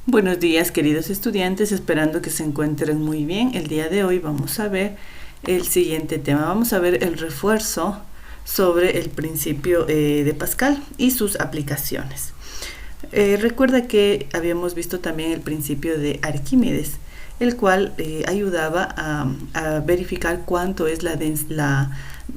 Buenos días, queridos estudiantes, esperando que se encuentren muy bien. El día de hoy vamos a ver el siguiente tema. Vamos a ver el refuerzo sobre el principio de Pascal y sus aplicaciones. Recuerda que habíamos visto también el principio de Arquímedes, el cual ayudaba a verificar cuánto es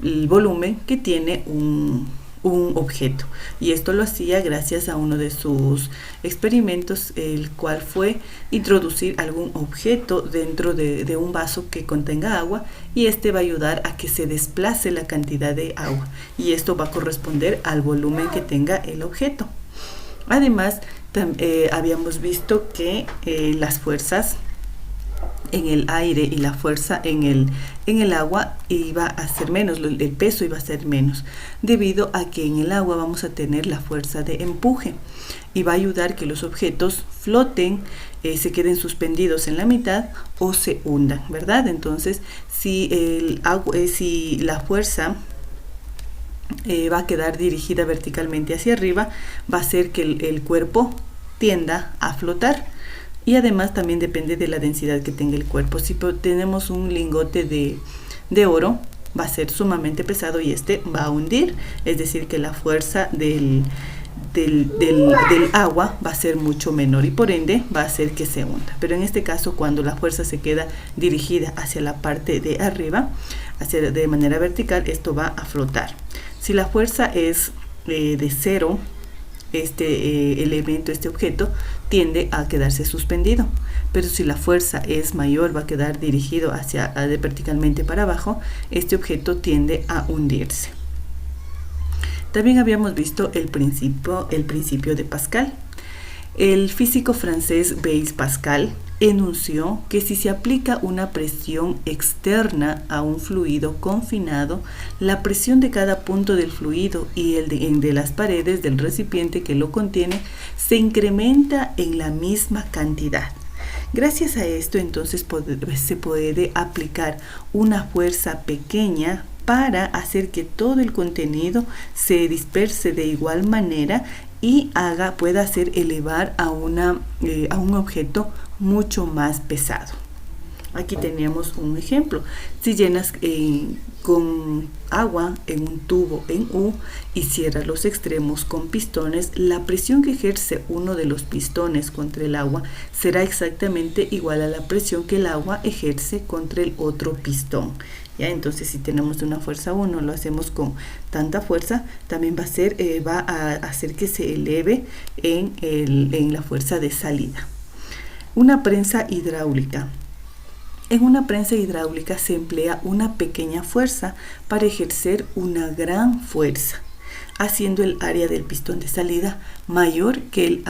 el volumen que tiene un objeto, y esto lo hacía gracias a uno de sus experimentos, el cual fue introducir algún objeto dentro de un vaso que contenga agua, y este va a ayudar a que se desplace la cantidad de agua, y esto va a corresponder al volumen que tenga el objeto. Además, habíamos visto que las fuerzas en el aire y la fuerza en el agua iba a ser menos, el peso iba a ser menos, debido a que en el agua vamos a tener la fuerza de empuje, y va a ayudar que los objetos floten, se queden suspendidos en la mitad o se hundan, ¿verdad? Entonces, si la fuerza va a quedar dirigida verticalmente hacia arriba, va a hacer que el cuerpo tienda a flotar. Y además también depende de la densidad que tenga el cuerpo. Si tenemos un lingote de oro, va a ser sumamente pesado y este va a hundir, es decir que la fuerza del agua va a ser mucho menor, y por ende va a hacer que se hunda. Pero en este caso, cuando la fuerza se queda dirigida hacia la parte de arriba, de manera vertical, esto va a flotar. Si la fuerza es de cero, este objeto tiende a quedarse suspendido, pero si la fuerza es mayor, va a quedar dirigido verticalmente para abajo, este objeto tiende a hundirse. También habíamos visto el principio de Pascal. El físico francés Blaise Pascal enunció que si se aplica una presión externa a un fluido confinado, la presión de cada punto del fluido y el de las paredes del recipiente que lo contiene se incrementa en la misma cantidad. Gracias a esto, entonces, se puede aplicar una fuerza pequeña para hacer que todo el contenido se disperse de igual manera y pueda hacer elevar a un objeto mucho más pesado. Aquí teníamos un ejemplo. Si llenas con agua en un tubo en U y cierras los extremos con pistones, la presión que ejerce uno de los pistones contra el agua será exactamente igual a la presión que el agua ejerce contra el otro pistón. ¿Ya? Entonces, si tenemos una fuerza 1, lo hacemos con tanta fuerza, también va a hacer que se eleve en la fuerza de salida. Una prensa hidráulica. En una prensa hidráulica se emplea una pequeña fuerza para ejercer una gran fuerza, haciendo el área del pistón de salida mayor que el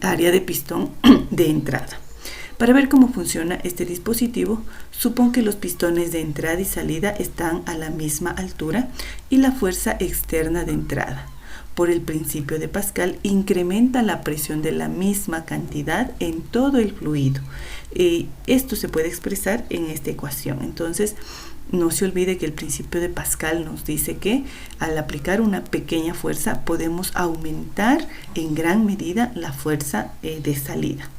área de pistón de entrada. Para ver cómo funciona este dispositivo, supón que los pistones de entrada y salida están a la misma altura y la fuerza externa de entrada, por el principio de Pascal, incrementa la presión de la misma cantidad en todo el fluido. Esto se puede expresar en esta ecuación. Entonces, no se olvide que el principio de Pascal nos dice que al aplicar una pequeña fuerza podemos aumentar en gran medida la fuerza de salida.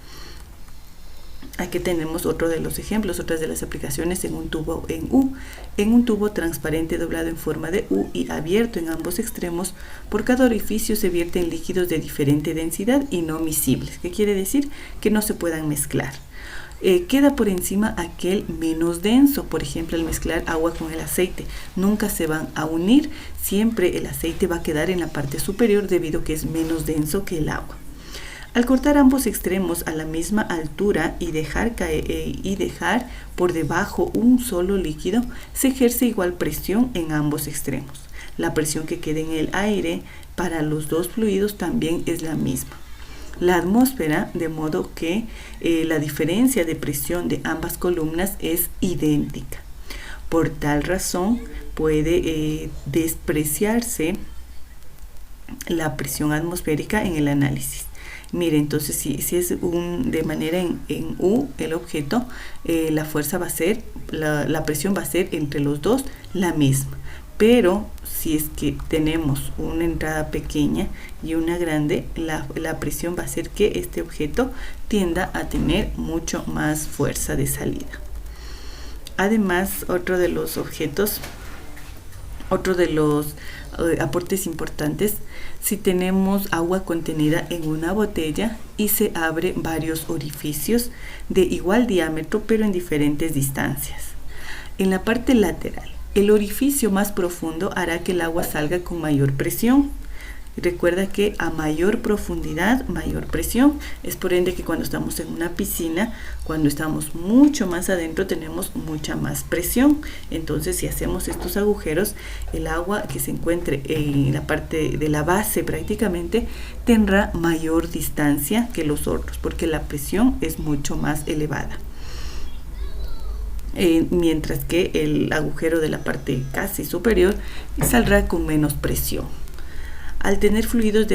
Aquí tenemos otro de los ejemplos, otras de las aplicaciones en un tubo en U. En un tubo transparente doblado en forma de U y abierto en ambos extremos, por cada orificio se vierten líquidos de diferente densidad y no miscibles. ¿Qué quiere decir? Que no se puedan mezclar. Queda por encima aquel menos denso. Por ejemplo, al mezclar agua con el aceite, nunca se van a unir. Siempre el aceite va a quedar en la parte superior debido a que es menos denso que el agua. Al cortar ambos extremos a la misma altura y dejar por debajo un solo líquido, se ejerce igual presión en ambos extremos. La presión que queda en el aire para los dos fluidos también es la misma. La atmósfera, de modo que la diferencia de presión de ambas columnas es idéntica. Por tal razón, puede despreciarse la presión atmosférica en el análisis. Mire, entonces si es de manera en U el objeto, la presión va a ser entre los dos la misma, pero si es que tenemos una entrada pequeña y una grande, la presión va a hacer que este objeto tienda a tener mucho más fuerza de salida. Además, otro de los aportes importantes, si tenemos agua contenida en una botella y se abre varios orificios de igual diámetro pero en diferentes distancias. En la parte lateral, el orificio más profundo hará que el agua salga con mayor presión. Recuerda que a mayor profundidad, mayor presión. Es por ende que cuando estamos en una piscina, cuando estamos mucho más adentro, tenemos mucha más presión. Entonces, si hacemos estos agujeros, el agua que se encuentre en la parte de la base prácticamente tendrá mayor distancia que los otros, porque la presión es mucho más elevada. Mientras que el agujero de la parte casi superior saldrá con menos presión. Al tener fluidos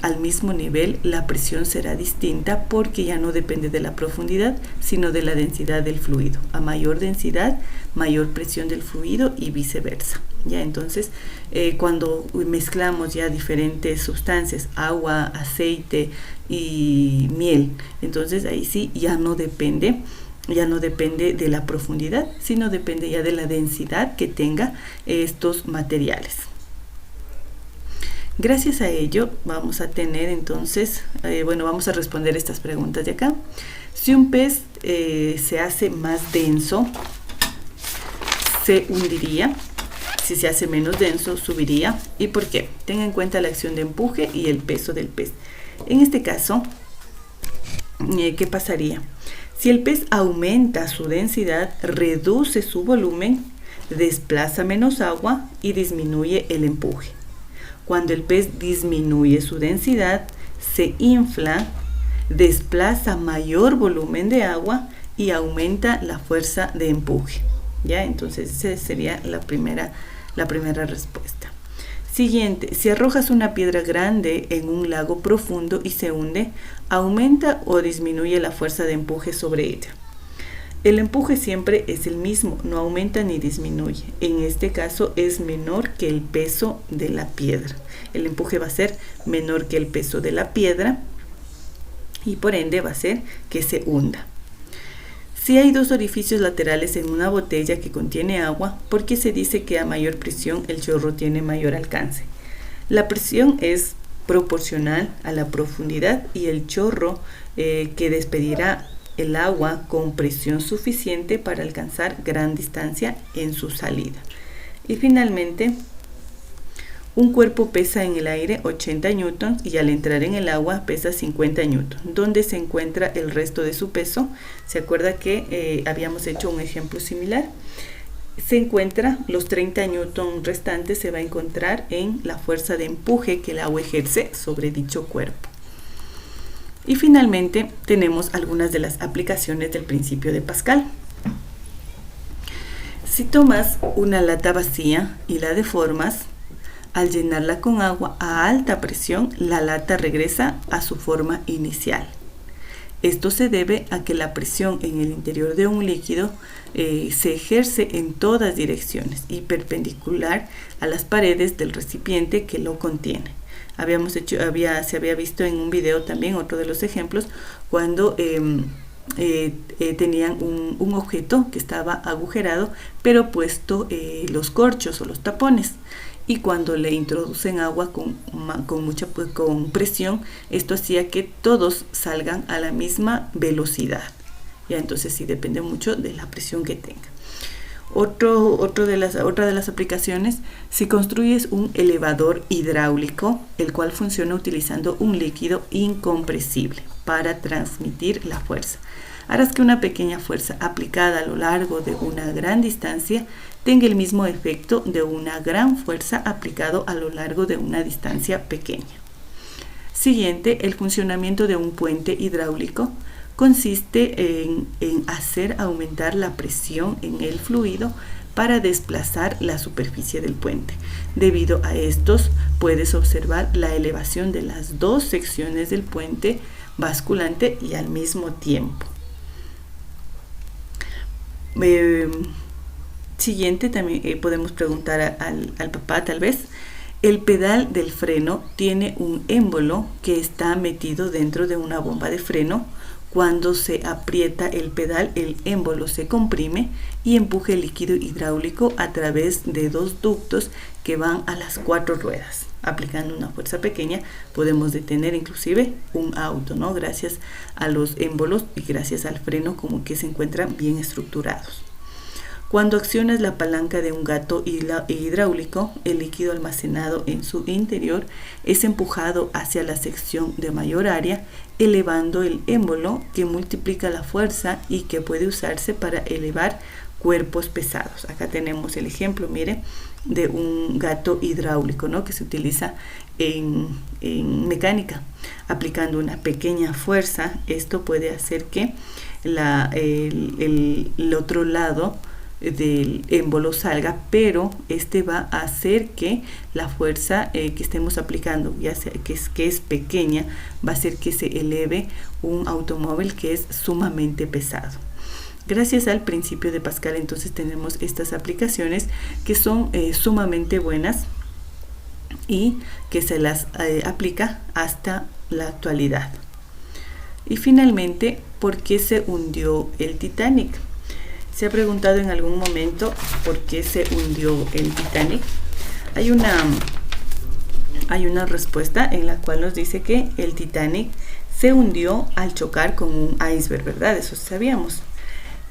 al mismo nivel, la presión será distinta porque ya no depende de la profundidad, sino de la densidad del fluido. A mayor densidad, mayor presión del fluido y viceversa. Ya, entonces, cuando mezclamos ya diferentes sustancias, agua, aceite y miel, entonces ahí sí ya no depende de la profundidad, sino depende ya de la densidad que tenga estos materiales. Gracias a ello vamos a tener entonces, vamos a responder estas preguntas de acá. Si un pez se hace más denso, se hundiría. Si se hace menos denso, subiría. ¿Y por qué? Tenga en cuenta la acción de empuje y el peso del pez. En este caso, ¿qué pasaría? Si el pez aumenta su densidad, reduce su volumen, desplaza menos agua y disminuye el empuje. Cuando el pez disminuye su densidad, se infla, desplaza mayor volumen de agua y aumenta la fuerza de empuje. ¿Ya? Entonces, esa sería la primera respuesta. Siguiente, si arrojas una piedra grande en un lago profundo y se hunde, ¿aumenta o disminuye la fuerza de empuje sobre ella? El empuje siempre es el mismo, no aumenta ni disminuye. En este caso es menor que el peso de la piedra. El empuje va a ser menor que el peso de la piedra y por ende va a hacer que se hunda. Si hay dos orificios laterales en una botella que contiene agua, ¿por qué se dice que a mayor presión el chorro tiene mayor alcance? La presión es proporcional a la profundidad y el chorro que despedirá el agua con presión suficiente para alcanzar gran distancia en su salida. Y finalmente, un cuerpo pesa en el aire 80 newtons y al entrar en el agua pesa 50 newtons. ¿Dónde se encuentra el resto de su peso? ¿Se acuerda que habíamos hecho un ejemplo similar? Se encuentra, los 30 newtons restantes se va a encontrar en la fuerza de empuje que el agua ejerce sobre dicho cuerpo. Y finalmente tenemos algunas de las aplicaciones del principio de Pascal. Si tomas una lata vacía y la deformas, al llenarla con agua a alta presión, la lata regresa a su forma inicial. Esto se debe a que la presión en el interior de un líquido se ejerce en todas direcciones y perpendicular a las paredes del recipiente que lo contiene. Se había visto en un video también otro de los ejemplos cuando tenían un objeto que estaba agujerado pero puesto los corchos o los tapones, y cuando le introducen agua con presión, esto hacía que todos salgan a la misma velocidad. Ya, entonces sí depende mucho de la presión que tenga. Otra de las aplicaciones, si construyes un elevador hidráulico, el cual funciona utilizando un líquido incompresible para transmitir la fuerza, harás que una pequeña fuerza aplicada a lo largo de una gran distancia tenga el mismo efecto de una gran fuerza aplicada a lo largo de una distancia pequeña. Siguiente, el funcionamiento de un puente hidráulico consiste en hacer aumentar la presión en el fluido para desplazar la superficie del puente. Debido a estos, puedes observar la elevación de las dos secciones del puente basculante y al mismo tiempo. Siguiente, también podemos preguntar al papá tal vez. El pedal del freno tiene un émbolo que está metido dentro de una bomba de freno. Cuando se aprieta el pedal, el émbolo se comprime y empuja el líquido hidráulico a través de 2 ductos que van a las 4 ruedas. Aplicando una fuerza pequeña podemos detener inclusive un auto, ¿no? Gracias a los émbolos y gracias al freno como que se encuentran bien estructurados. Cuando accionas la palanca de un gato hidráulico, el líquido almacenado en su interior es empujado hacia la sección de mayor área, elevando el émbolo que multiplica la fuerza y que puede usarse para elevar cuerpos pesados. Acá tenemos el ejemplo, mire, de un gato hidráulico, ¿no? Que se utiliza en mecánica. Aplicando una pequeña fuerza, esto puede hacer que el otro lado del émbolo salga, pero este va a hacer que la fuerza que estemos aplicando, ya sea que es pequeña, va a hacer que se eleve un automóvil que es sumamente pesado. Gracias al principio de Pascal, entonces tenemos estas aplicaciones que son sumamente buenas y que se las aplica hasta la actualidad. Y finalmente, ¿por qué se hundió el Titanic? ¿Se ha preguntado en algún momento por qué se hundió el Titanic? Hay una respuesta en la cual nos dice que el Titanic se hundió al chocar con un iceberg, ¿verdad? Eso sabíamos.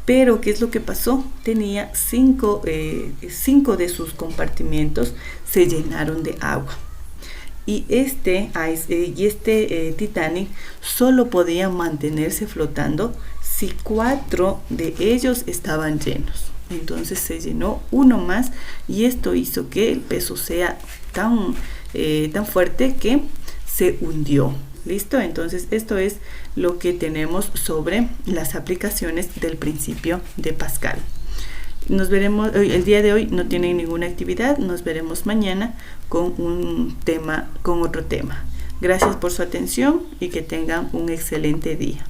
Pero, ¿qué es lo que pasó? Tenía 5 de sus compartimientos se llenaron de agua. Y este Titanic solo podía mantenerse flotando si 4 de ellos estaban llenos. Entonces se llenó uno más y esto hizo que el peso sea tan fuerte que se hundió. ¿Listo? Entonces esto es lo que tenemos sobre las aplicaciones del principio de Pascal. Nos veremos el día de hoy, no tienen ninguna actividad. Nos veremos mañana con otro tema. Gracias por su atención y que tengan un excelente día.